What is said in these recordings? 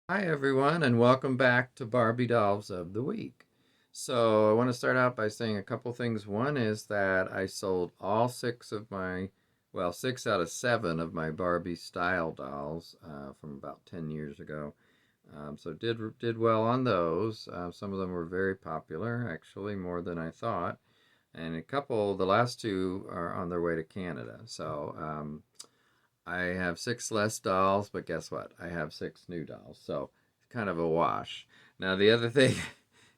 Hi, everyone, and welcome back to Barbie Dolls of the Week. So, I want to start out by saying a couple things. One is that I sold all six out of seven of my Barbie style dolls from about 10 years ago. So did well on those. Some of them were very popular, actually, more than I thought. And the last two are on their way to Canada. So I have six less dolls, but guess what? I have six new dolls. So it's kind of a wash. Now, the other thing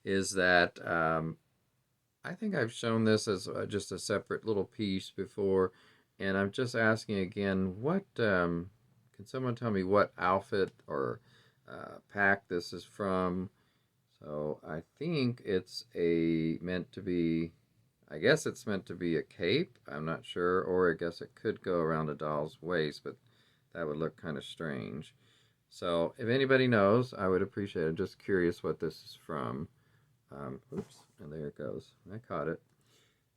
is that I think I've shown this as just a separate little piece before, and I'm just asking again, can someone tell me what outfit or pack this is from? So I think it's a meant to be I guess it's meant to be a cape. I'm not sure, or I guess it could go around a doll's waist, but that would look kind of strange. So, if anybody knows, I would appreciate it. I'm just curious what this is from. Oops, and there it goes. I caught it.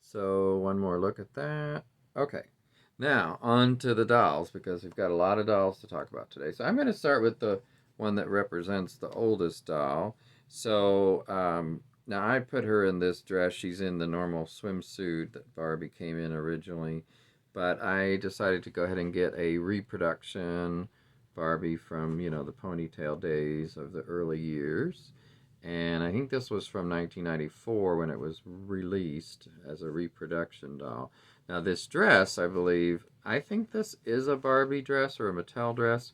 So, one more look at that. Okay, now on to the dolls because we've got a lot of dolls to talk about today. So, I'm going to start with the one that represents the oldest doll. So, now I put her in this dress. She's in the normal swimsuit that Barbie came in originally, but I decided to go ahead and get a reproduction Barbie from, the ponytail days of the early years. And I think this was from 1994 when it was released as a reproduction doll. Now, this dress, I think this is a Barbie dress or a Mattel dress.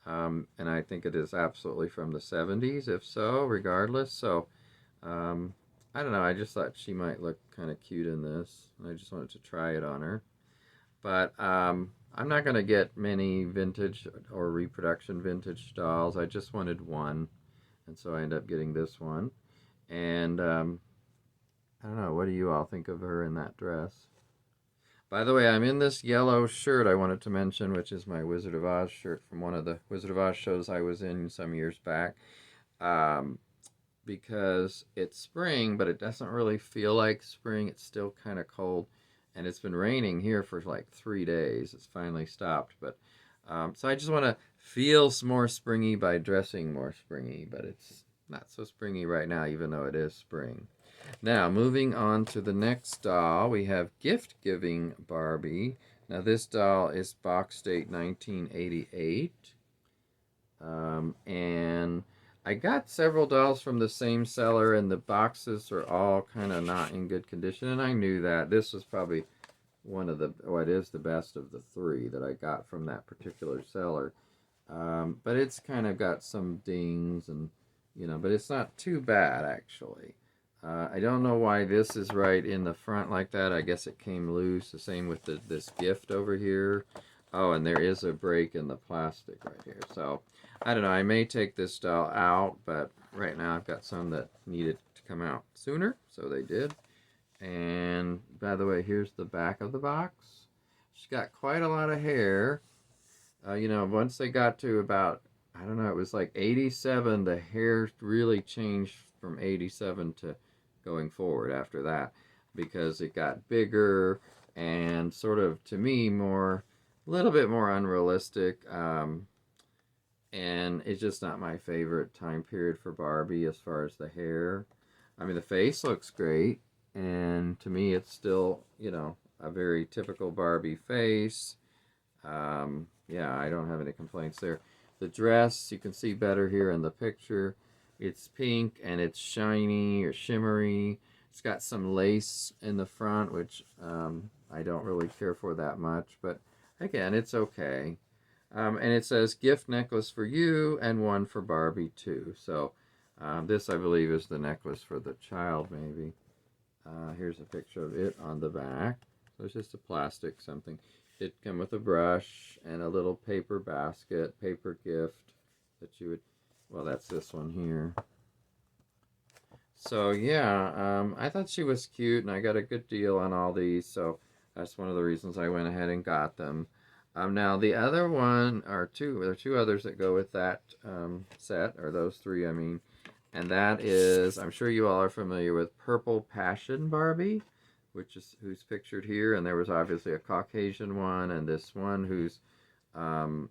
And I think it is absolutely from the 70s, if so, regardless. So, um, I don't know. I just thought she might look kind of cute in this. And I just wanted to try it on her. But I'm not going to get many vintage or reproduction vintage dolls. I just wanted one. And so I ended up getting this one. And I don't know. What do you all think of her in that dress? By the way, I'm in this yellow shirt I wanted to mention, which is my Wizard of Oz shirt from one of the Wizard of Oz shows I was in some years back. Um, because it's spring, but it doesn't really feel like spring. It's still kind of cold, and it's been raining here for like 3 days. It's finally stopped, but so I just want to feel more springy by dressing more springy, but it's not so springy right now, even though it is spring. Now, moving on to the next doll, we have Gift Giving Barbie. Now, this doll is box date 1988. And I got several dolls from the same seller, and the boxes are all kind of not in good condition. And I knew that this was probably it is the best of the three that I got from that particular seller. But it's kind of got some dings, and but it's not too bad actually. I don't know why this is right in the front like that. I guess it came loose. The same with this gift over here. Oh, and there is a break in the plastic right here. So I don't know. I may take this doll out, but right now I've got some that needed to come out sooner, so they did. And by the way, here's the back of the box. She's got quite a lot of hair. Once they got to about, I don't know, it was like 87, the hair really changed from 87 to going forward after that because it got bigger and sort of, to me, a little bit more unrealistic. And it's just not my favorite time period for Barbie as far as the hair. I mean, the face looks great, and to me, it's still, a very typical Barbie face. Yeah, I don't have any complaints there. The dress, you can see better here in the picture. It's pink and it's shiny or shimmery. It's got some lace in the front, which I don't really care for that much, but again, it's okay. And it says gift necklace for you and one for Barbie too. So this, I believe, is the necklace for the child, maybe. Here's a picture of it on the back. So it's just a plastic something. It come with a brush and a little paper basket, paper gift that you would. Well, that's this one here. So yeah, I thought she was cute, and I got a good deal on all these. So that's one of the reasons I went ahead and got them. Now the other one are two. There are two others that go with that set, or those three, I mean, and that is, I'm sure you all are familiar with Purple Passion Barbie, who's pictured here, and there was obviously a Caucasian one, and this one who's, um,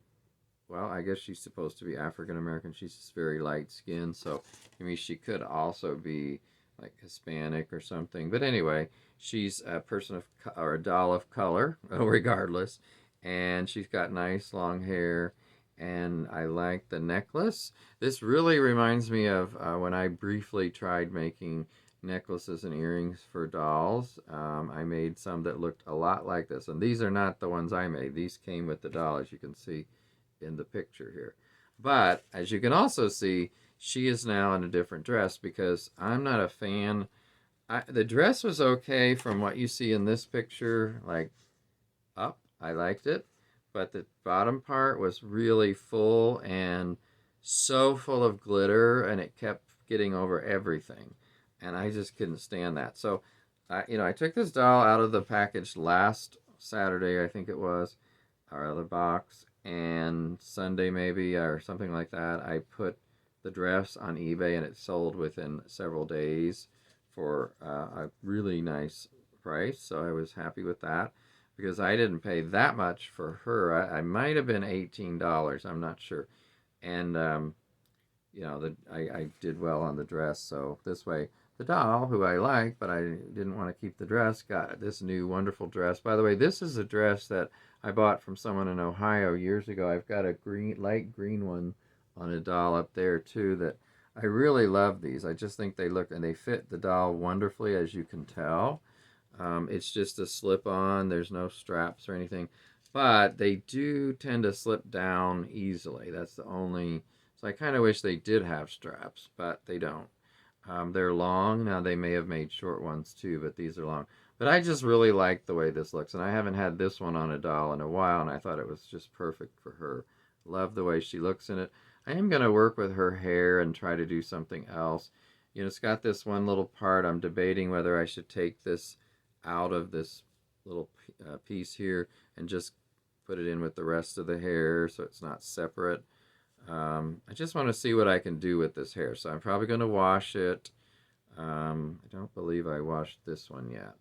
well, I guess she's supposed to be African American. She's just very light skinned, so I mean, she could also be like Hispanic or something. But anyway, she's a person of or a doll of color, regardless, and she's got nice long hair. And I like the necklace. This really reminds me of when I briefly tried making necklaces and earrings for dolls. I made some that looked a lot like this, and these are not the ones I made. These came with the doll, as you can see in the picture here. But as you can also see, she is now in a different dress because I'm not a fan. The dress was okay from what you see in this picture, like up. I liked it, but the bottom part was really full and so full of glitter, and it kept getting over everything, and I just couldn't stand that. So, I took this doll out of the package last Saturday, I think it was, or out of the box, and Sunday maybe or something like that. I put the dress on eBay, and it sold within several days for a really nice price. So I was happy with that because I didn't pay that much for her. I might have been $18. I'm not sure. And I did well on the dress. So this way, the doll, who I like, but I didn't want to keep the dress, got this new wonderful dress. By the way, this is a dress that I bought from someone in Ohio years ago. I've got a light green one on a doll up there too that I really love these. I just think they look and they fit the doll wonderfully, as you can tell. It's just a slip-on. There's no straps or anything, but they do tend to slip down easily. That's the only. So I kind of wish they did have straps, but they don't. They're long. Now they may have made short ones too, but these are long. But I just really like the way this looks, and I haven't had this one on a doll in a while, and I thought it was just perfect for her. Love the way she looks in it. I am going to work with her hair and try to do something else. It's got this one little part. I'm debating whether I should take this out of this little piece here and just put it in with the rest of the hair so it's not separate. I just want to see what I can do with this hair, so I'm probably going to wash it. I don't believe I washed this one yet.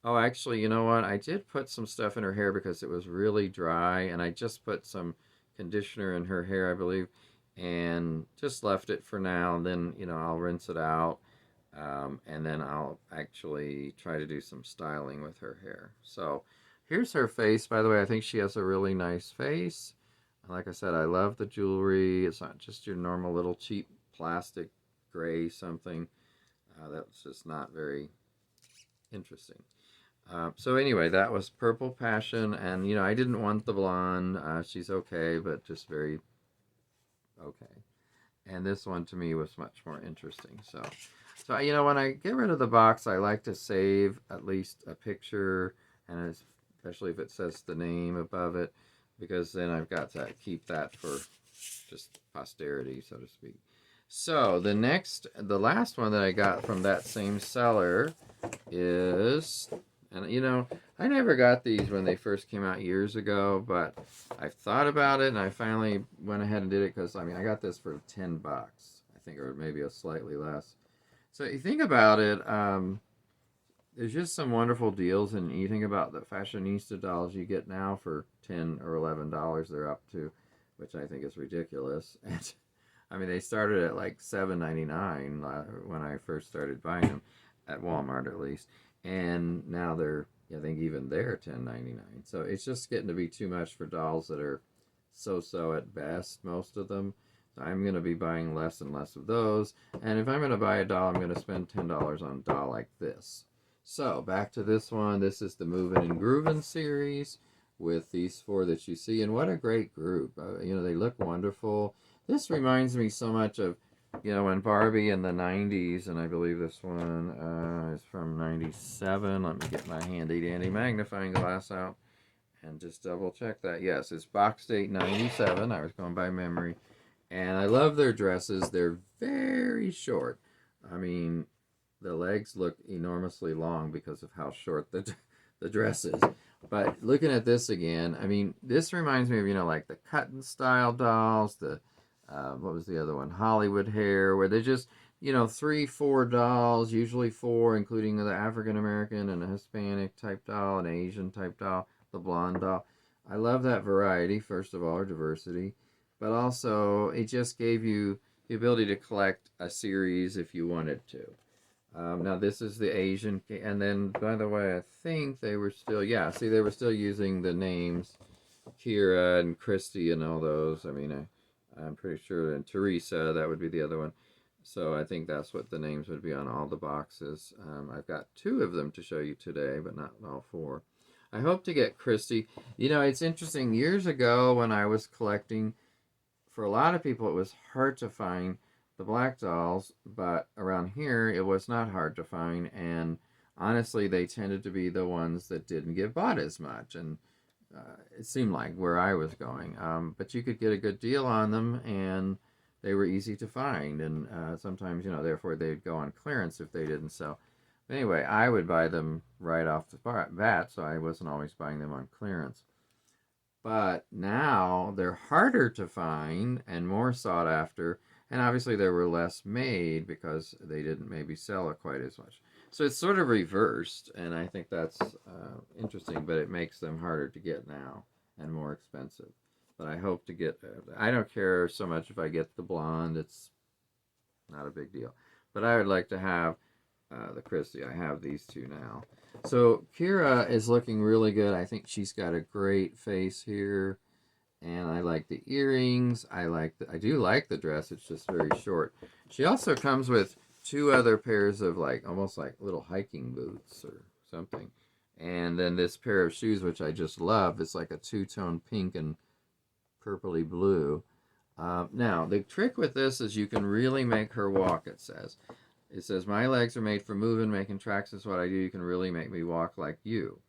Oh, actually, you know what? I did put some stuff in her hair because it was really dry, and I just put some conditioner in her hair, I believe, and just left it for now. And then, I'll rinse it out, and then I'll actually try to do some styling with her hair. So here's her face. By the way, I think she has a really nice face. Like I said, I love the jewelry. It's not just your normal little cheap plastic gray something. That's just not very interesting. So anyway, that was Purple Passion, and I didn't want the blonde. She's okay, but just very okay. And this one to me was much more interesting. So when I get rid of the box, I like to save at least a picture, and especially if it says the name above it, because then I've got to keep that for just posterity, so to speak. So the last one that I got from that same seller is, and I never got these when they first came out years ago, but I thought about it and I finally went ahead and did it because, I got this for $10, I think, or maybe a slightly less. So you think about it, there's just some wonderful deals, and you think about the fashionista dolls you get now for $10 or $11 they're up to, which I think is ridiculous. And they started at like $7.99 when I first started buying them, at Walmart at least, and now I think even they're $10.99. So it's just getting to be too much for dolls that are so-so at best, most of them. So I'm going to be buying less and less of those, and if I'm going to buy a doll, I'm going to spend $10 on a doll like this. So, back to this one. This is the Movin' and Groovin' series with these four that you see. And what a great group. They look wonderful. This reminds me so much of, when Barbie in the 90s, and I believe this one is from 97. Let me get my handy-dandy magnifying glass out and just double-check that. Yes, it's box date 97. I was going by memory. And I love their dresses. They're very short. The legs look enormously long because of how short the dress is. But looking at this again, this reminds me of, like the Cutting Style dolls, the, what was the other one? Hollywood Hair, where they're just, 3, 4 dolls, usually 4, including the African American and a Hispanic type doll, an Asian type doll, the blonde doll. I love that variety, first of all, or diversity. but also it just gave you the ability to collect a series if you wanted to. Now this is the Asian, and then by the way, I think they were still, yeah, see, they were still using the names Kira and Christy and all those. I mean, I'm pretty sure, and Teresa, that would be the other one. So I think that's what the names would be on all the boxes. I've got 2 of them to show you today, but not all 4. I hope to get Christy. You know, it's interesting. Years ago when I was collecting, for a lot of people, it was hard to find the black dolls, but around here, it was not hard to find. And honestly, they tended to be the ones that didn't get bought as much. And it seemed like where I was going. But you could get a good deal on them, and they were easy to find. And sometimes, you know, therefore they'd go on clearance if they didn't sell. But anyway, I would buy them right off the bat, so I wasn't always buying them on clearance. But now they're harder to find and more sought after, and obviously they were less made because they didn't maybe sell it quite as much. So it's sort of reversed, and I think that's interesting, but it makes them harder to get now and more expensive. But I hope to get, I don't care so much if I get the blonde, it's not a big deal. But I would like to have the Christie. I have these 2 now. So Kira is looking really good. I think she's got a great face here. And I like the earrings. I do like the dress. It's just very short. She also comes with 2 other pairs of almost like little hiking boots or something. And then this pair of shoes, which I just love. It's like a 2-tone pink and purpley blue. Now, the trick with this is you can really make her walk, it says. It says, my legs are made for moving, making tracks is what I do. You can really make me walk like you.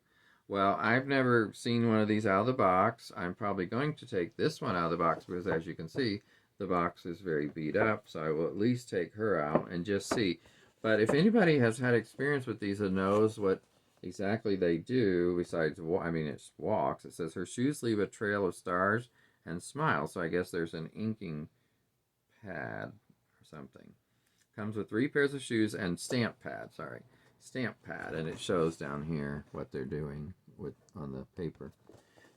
Well, I've never seen one of these out of the box. I'm probably going to take this one out of the box because, as you can see, the box is very beat up. So I will at least take her out and just see. But if anybody has had experience with these and knows what exactly they do, besides, I mean, it's walks. It says, her shoes leave a trail of stars and smiles. So I guess there's an inking pad or something. Comes with 3 pairs of shoes and stamp pad, and it shows down here what they're doing on the paper.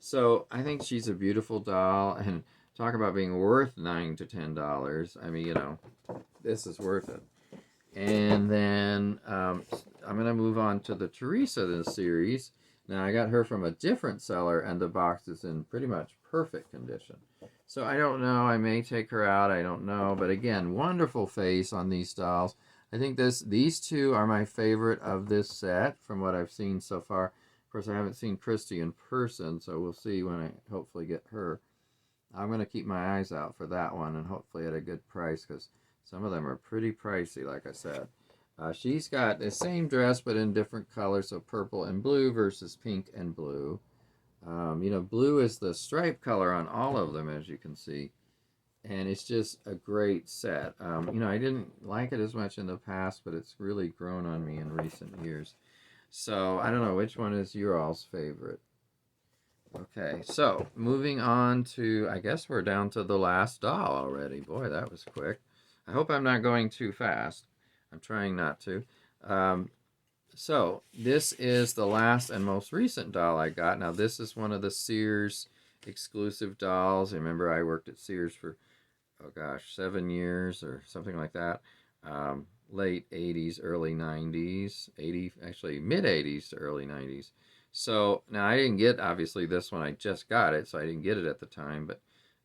So I think she's a beautiful doll, and talk about being worth $9 to $10. I mean, you know, this is worth it. And then I'm going to move on to the Teresa in the series. Now, I got her from a different seller, and the box is in pretty much perfect condition. So I don't know. I may take her out. I don't know. But again, wonderful face on these dolls. I think these 2 are my favorite of this set from what I've seen so far. Of course, I haven't seen Christy in person, so we'll see when I hopefully get her. I'm going to keep my eyes out for that one, and hopefully at a good price, because some of them are pretty pricey, like I said. She's got the same dress, but in different colors, so purple and blue versus pink and blue. You know, blue is the stripe color on all of them, as you can see. And it's just a great set. You know, I didn't like it as much in the past, but it's really grown on me in recent years. So, I don't know, which one is your all's favorite? Okay, so, moving on to, I guess we're down to the last doll already. Boy, that was quick. I hope I'm not going too fast. I'm trying not to. So, this is the last and most recent doll I got. Now, this is one of the Sears exclusive dolls. Remember, I worked at Sears for, oh gosh, 7 years or something like that. Late 80s, early 90s, actually mid-80s to early 90s. So, now I didn't get, obviously, this one. I just got it, so I didn't get it at the time, but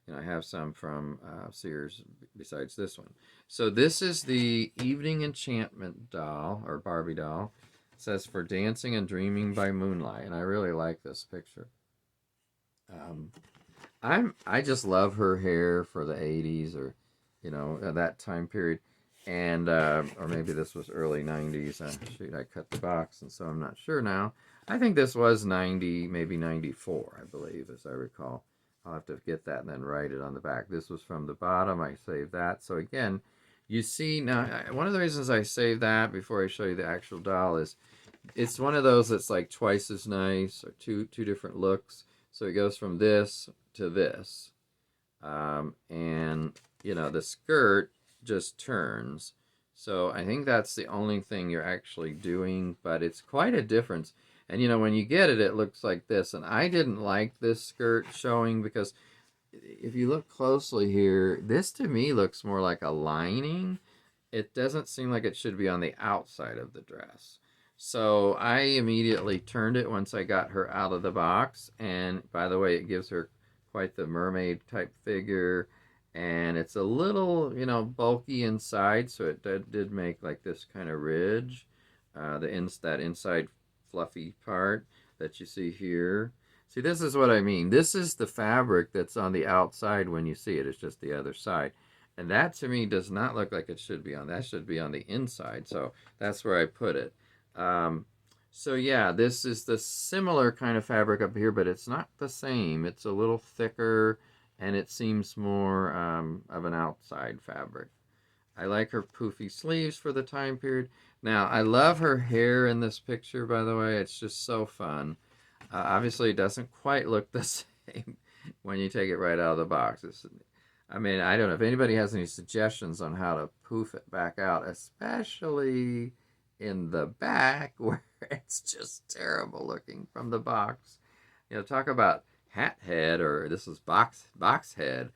you know, I have some from Sears besides this one. So, this is the Evening Enchantment doll, or Barbie doll. It says, for dancing and dreaming by moonlight, and I really like this picture. I just love her hair for the 80s, or you know, that time period, and or maybe this was early 90s. Shoot, I cut the box, and so I'm not sure now. I think this was 90, maybe 94, I believe, as I recall. I'll have to get that and then write it on the back. This was from the bottom. I saved that. So again, you see now, one of the reasons I saved that before I show you the actual doll is it's one of those that's like twice as nice, or two different looks. So it goes from this to this. And, you know, the skirt just turns. So I think that's the only thing you're actually doing, but it's quite a difference. And, you know, when you get it, it looks like this. And I didn't like this skirt showing because if you look closely here, this to me looks more like a lining. It doesn't seem like it should be on the outside of the dress. So I immediately turned it once I got her out of the box. And by the way, it gives her quite the mermaid type figure. And it's a little, bulky inside. So it did make like this kind of ridge. That inside fluffy part that you see here. See, this is what I mean. This is the fabric that's on the outside when you see it. It's just the other side. And that to me does not look like it should be on. That should be on the inside. So that's where I put it. Um, so yeah, this is the similar kind of fabric up here, but it's not the same. It's a little thicker and it seems more of an outside fabric. I like her poofy sleeves for the time period. Now, I love her hair in this picture, by the way. It's just so fun. Obviously, it doesn't quite look the same when you take it right out of the box. I mean, I don't know if anybody has any suggestions on how to poof it back out, especially in the back where it's just terrible looking from the box. Talk about hat head, or this is box head.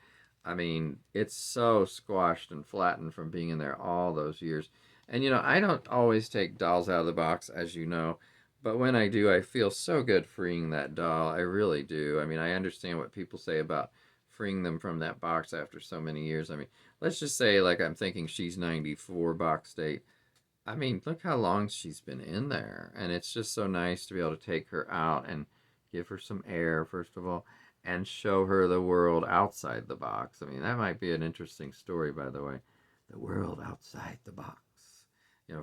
I mean, it's so squashed and flattened from being in there all those years. And I don't always take dolls out of the box, as you know, but when I do, I feel so good freeing that doll. I really do. I mean, I understand what people say about freeing them from that box after so many years. I mean, let's just say, like, I'm thinking she's 94 box date. I mean, look how long she's been in there. And it's just so nice to be able to take her out and give her some air, first of all, and show her the world outside the box. I mean, that might be an interesting story, by the way. The world outside the box,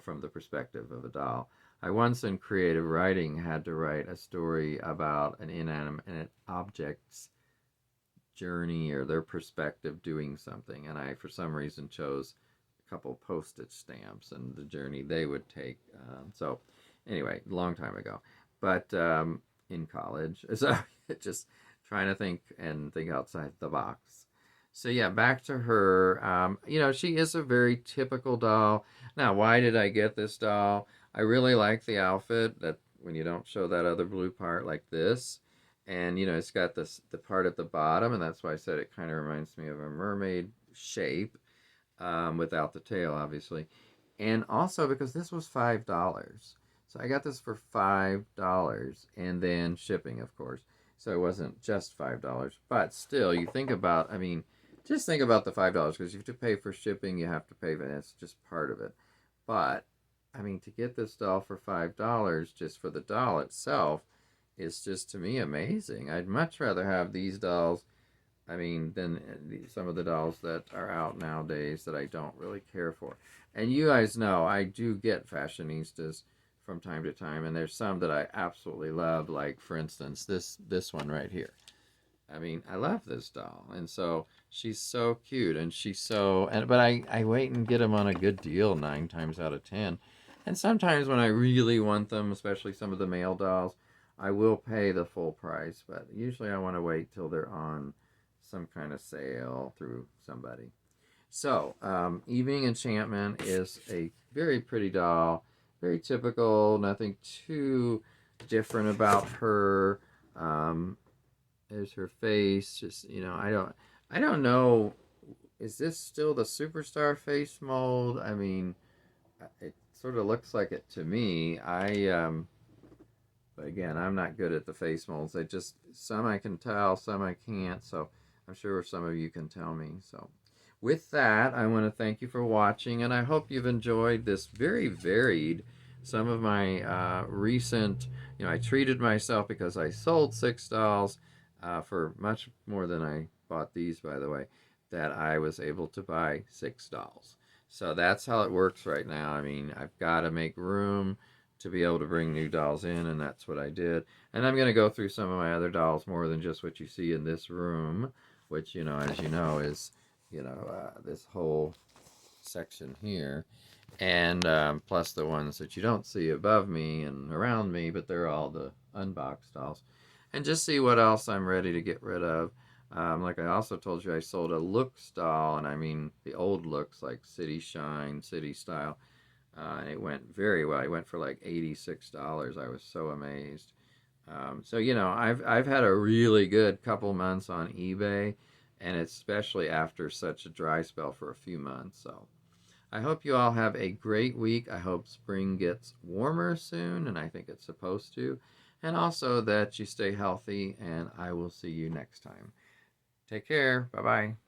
from the perspective of a doll. I once in creative writing had to write a story about an inanimate object's journey or their perspective doing something. And I, for some reason, chose a couple postage stamps and the journey they would take. So, anyway, a long time ago. But in college. So, just trying to think outside the box. So yeah, back to her. She is a very typical doll. Now, why did I get this doll? I really like the outfit that when you don't show that other blue part like this. And it's got the part at the bottom, and that's why I said it kind of reminds me of a mermaid shape, without the tail, obviously. And also because this was $5. So I got this for $5, and then shipping, of course. So it wasn't just $5. But still, you think about, I mean, just think about the $5 because you have to pay for shipping, you have to pay for that's just part of it. But I mean, to get this doll for $5 just for the doll itself is just to me amazing. I'd much rather have these dolls, I mean, than some of the dolls that are out nowadays that I don't really care for. And you guys know I do get fashionistas from time to time, and there's some that I absolutely love, like for instance this one right here. I mean, I love this doll, and so she's so cute, and she's so. And but I wait and get them on a good deal 9 times out of 10, and sometimes when I really want them, especially some of the male dolls, I will pay the full price. But usually I want to wait till they're on some kind of sale through somebody. So, Evening Enchantment is a very pretty doll, very typical, nothing too different about her. There's her face. Just I don't know. Is this still the superstar face mold? I mean, it sort of looks like it to me. But again, I'm not good at the face molds. Some I can tell, some I can't. So I'm sure some of you can tell me. So with that, I want to thank you for watching, and I hope you've enjoyed this very varied. Some of my recent, I treated myself because I sold 6 dolls for much more than I bought these, by the way, that I was able to buy 6 dolls. So that's how it works right now. I mean, I've got to make room to be able to bring new dolls in, and that's what I did. And I'm going to go through some of my other dolls more than just what you see in this room, which, as you know, is, this whole section here. And plus the ones that you don't see above me and around me, but they're all the unboxed dolls. And just see what else I'm ready to get rid of. Like I also told you, I sold a Looks doll, and I mean the old Looks, like City Shine, City Style. And it went very well. It went for like $86. I was so amazed. So I've had a really good couple months on eBay, and especially after such a dry spell for a few months. So I hope you all have a great week. I hope spring gets warmer soon, and I think it's supposed to. And also that you stay healthy, and I will see you next time. Take care. Bye bye.